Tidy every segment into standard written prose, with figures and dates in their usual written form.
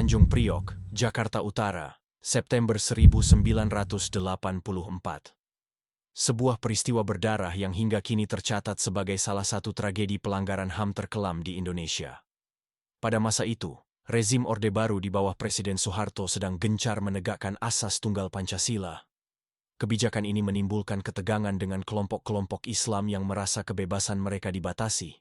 Tanjung Priok, Jakarta Utara, September 1984. Sebuah peristiwa berdarah yang hingga kini tercatat sebagai salah satu tragedi pelanggaran HAM terkelam di Indonesia. Pada masa itu, rezim Orde Baru di bawah Presiden Soeharto sedang gencar menegakkan asas tunggal Pancasila. Kebijakan ini menimbulkan ketegangan dengan kelompok-kelompok Islam yang merasa kebebasan mereka dibatasi.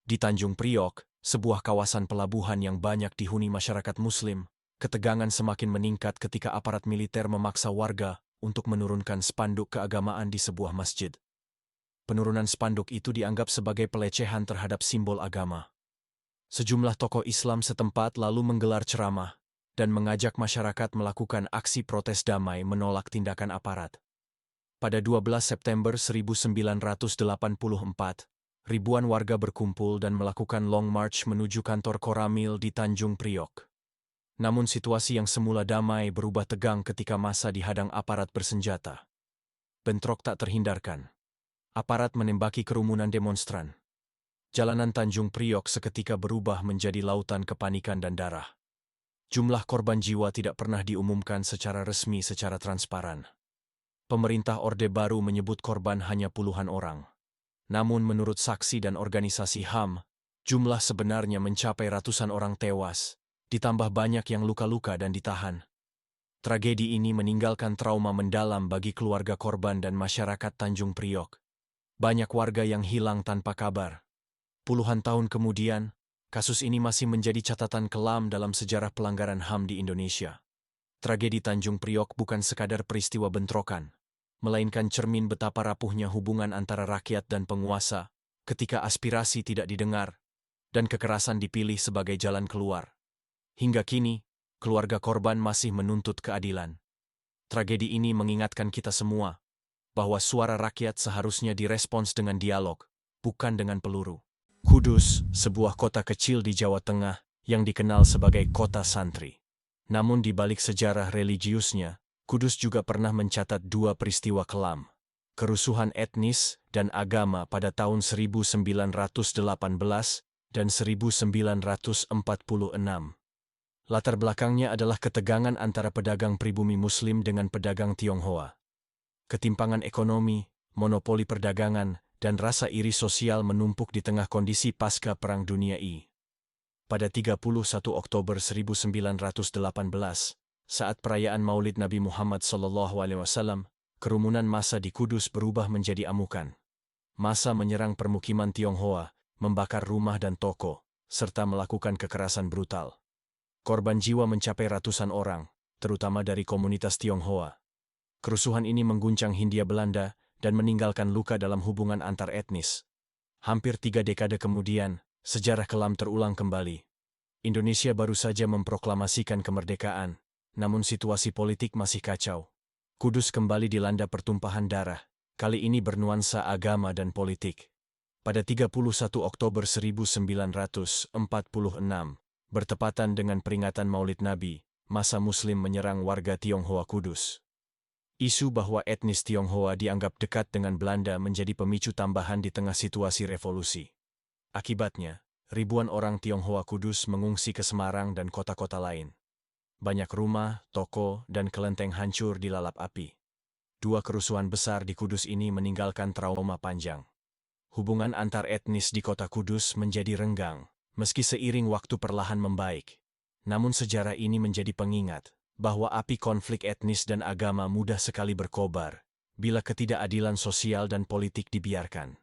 Di Tanjung Priok, sebuah kawasan pelabuhan yang banyak dihuni masyarakat Muslim, ketegangan semakin meningkat ketika aparat militer memaksa warga untuk menurunkan spanduk keagamaan di sebuah masjid. Penurunan spanduk itu dianggap sebagai pelecehan terhadap simbol agama. Sejumlah tokoh Islam setempat lalu menggelar ceramah dan mengajak masyarakat melakukan aksi protes damai menolak tindakan aparat. Pada 12 September 1984, ribuan warga berkumpul dan melakukan long march menuju kantor Koramil di Tanjung Priok. Namun situasi yang semula damai berubah tegang ketika massa dihadang aparat bersenjata. Bentrok tak terhindarkan. Aparat menembaki kerumunan demonstran. Jalanan Tanjung Priok seketika berubah menjadi lautan kepanikan dan darah. Jumlah korban jiwa tidak pernah diumumkan secara resmi secara transparan. Pemerintah Orde Baru menyebut korban hanya puluhan orang. Namun menurut saksi dan organisasi HAM, jumlah sebenarnya mencapai ratusan orang tewas, ditambah banyak yang luka-luka dan ditahan. Tragedi ini meninggalkan trauma mendalam bagi keluarga korban dan masyarakat Tanjung Priok. Banyak warga yang hilang tanpa kabar. Puluhan tahun kemudian, kasus ini masih menjadi catatan kelam dalam sejarah pelanggaran HAM di Indonesia. Tragedi Tanjung Priok bukan sekadar peristiwa bentrokan, melainkan cermin betapa rapuhnya hubungan antara rakyat dan penguasa ketika aspirasi tidak didengar dan kekerasan dipilih sebagai jalan keluar. Hingga kini, keluarga korban masih menuntut keadilan. Tragedi ini mengingatkan kita semua bahwa suara rakyat seharusnya direspons dengan dialog, bukan dengan peluru. Kudus, sebuah kota kecil di Jawa Tengah yang dikenal sebagai kota santri. Namun di balik sejarah religiusnya, Kudus juga pernah mencatat dua peristiwa kelam, kerusuhan etnis dan agama pada tahun 1918 dan 1946. Latar belakangnya adalah ketegangan antara pedagang pribumi Muslim dengan pedagang Tionghoa. Ketimpangan ekonomi, monopoli perdagangan, dan rasa iri sosial menumpuk di tengah kondisi pasca Perang Dunia I. Pada 31 Oktober 1918, saat perayaan Maulid Nabi Muhammad SAW, kerumunan massa di Kudus berubah menjadi amukan. Massa menyerang permukiman Tionghoa, membakar rumah dan toko, serta melakukan kekerasan brutal. Korban jiwa mencapai ratusan orang, terutama dari komunitas Tionghoa. Kerusuhan ini mengguncang Hindia Belanda dan meninggalkan luka dalam hubungan antar etnis. Hampir 3 dekade kemudian, sejarah kelam terulang kembali. Indonesia baru saja memproklamasikan kemerdekaan, namun situasi politik masih kacau. Kudus kembali dilanda pertumpahan darah, kali ini bernuansa agama dan politik. Pada 31 Oktober 1946, bertepatan dengan peringatan Maulid Nabi, massa Muslim menyerang warga Tionghoa Kudus. Isu bahwa etnis Tionghoa dianggap dekat dengan Belanda menjadi pemicu tambahan di tengah situasi revolusi. Akibatnya, ribuan orang Tionghoa Kudus mengungsi ke Semarang dan kota-kota lain. Banyak rumah, toko, dan kelenteng hancur dilalap api. Dua kerusuhan besar di Kudus ini meninggalkan trauma panjang. Hubungan antar etnis di kota Kudus menjadi renggang, meski seiring waktu perlahan membaik. Namun sejarah ini menjadi pengingat bahwa api konflik etnis dan agama mudah sekali berkobar bila ketidakadilan sosial dan politik dibiarkan.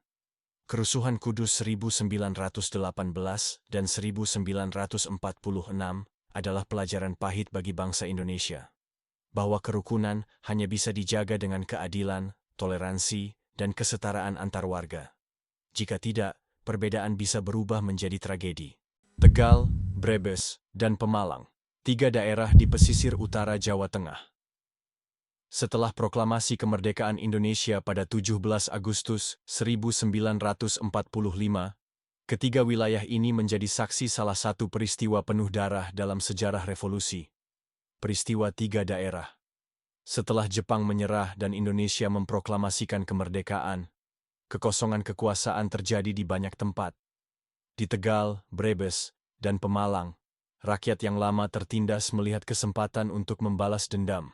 Kerusuhan Kudus 1918 dan 1946 adalah pelajaran pahit bagi bangsa Indonesia, bahwa kerukunan hanya bisa dijaga dengan keadilan, toleransi, dan kesetaraan antar warga. Jika tidak, perbedaan bisa berubah menjadi tragedi. Tegal, Brebes, dan Pemalang, 3 daerah di pesisir utara Jawa Tengah. Setelah proklamasi kemerdekaan Indonesia pada 17 Agustus 1945, ketiga wilayah ini menjadi saksi salah satu peristiwa penuh darah dalam sejarah revolusi. Peristiwa 3 daerah. Setelah Jepang menyerah dan Indonesia memproklamasikan kemerdekaan, kekosongan kekuasaan terjadi di banyak tempat. Di Tegal, Brebes, dan Pemalang, Rakyat yang lama tertindas melihat kesempatan untuk membalas dendam.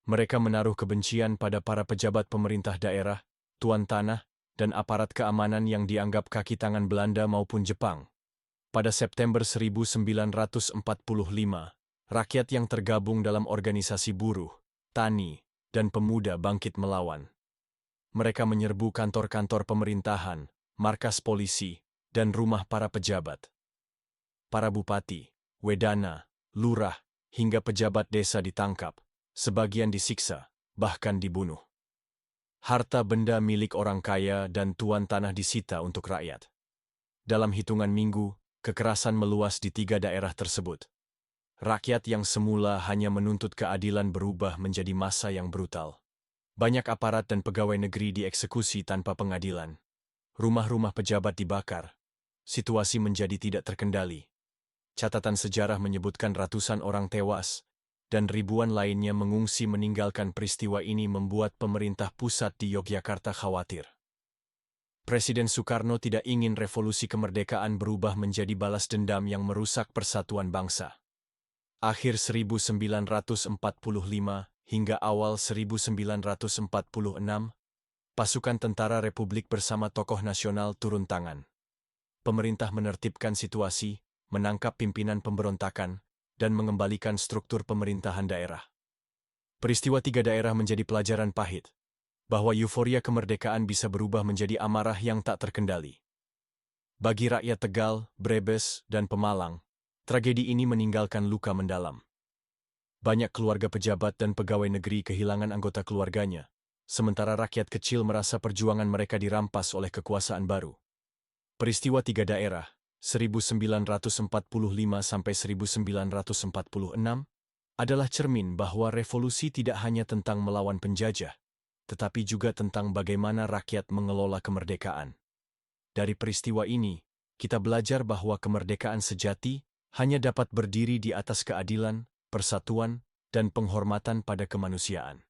Mereka menaruh kebencian pada para pejabat pemerintah daerah, tuan tanah, dan aparat keamanan yang dianggap kaki tangan Belanda maupun Jepang. Pada September 1945, rakyat yang tergabung dalam organisasi buruh, tani, dan pemuda bangkit melawan. Mereka menyerbu kantor-kantor pemerintahan, markas polisi, dan rumah para pejabat. Para bupati, wedana, lurah, hingga pejabat desa ditangkap, sebagian disiksa, bahkan dibunuh. Harta benda milik orang kaya dan tuan tanah disita untuk rakyat. Dalam hitungan minggu, kekerasan meluas di 3 daerah tersebut. Rakyat yang semula hanya menuntut keadilan berubah menjadi massa yang brutal. Banyak aparat dan pegawai negeri dieksekusi tanpa pengadilan. Rumah-rumah pejabat dibakar. Situasi menjadi tidak terkendali. Catatan sejarah menyebutkan ratusan orang tewas, dan ribuan lainnya mengungsi. Meninggalkan peristiwa ini membuat pemerintah pusat di Yogyakarta khawatir. Presiden Soekarno tidak ingin revolusi kemerdekaan berubah menjadi balas dendam yang merusak persatuan bangsa. Akhir 1945 hingga awal 1946, pasukan tentara Republik bersama tokoh nasional turun tangan. Pemerintah menertibkan situasi, menangkap pimpinan pemberontakan, dan mengembalikan struktur pemerintahan daerah. Peristiwa 3 daerah menjadi pelajaran pahit, bahwa euforia kemerdekaan bisa berubah menjadi amarah yang tak terkendali. Bagi rakyat Tegal, Brebes, dan Pemalang, tragedi ini meninggalkan luka mendalam. Banyak keluarga pejabat dan pegawai negeri kehilangan anggota keluarganya, sementara rakyat kecil merasa perjuangan mereka dirampas oleh kekuasaan baru. Peristiwa 3 daerah, 1945 sampai 1946, adalah cermin bahwa revolusi tidak hanya tentang melawan penjajah, tetapi juga tentang bagaimana rakyat mengelola kemerdekaan. Dari peristiwa ini, kita belajar bahwa kemerdekaan sejati hanya dapat berdiri di atas keadilan, persatuan, dan penghormatan pada kemanusiaan.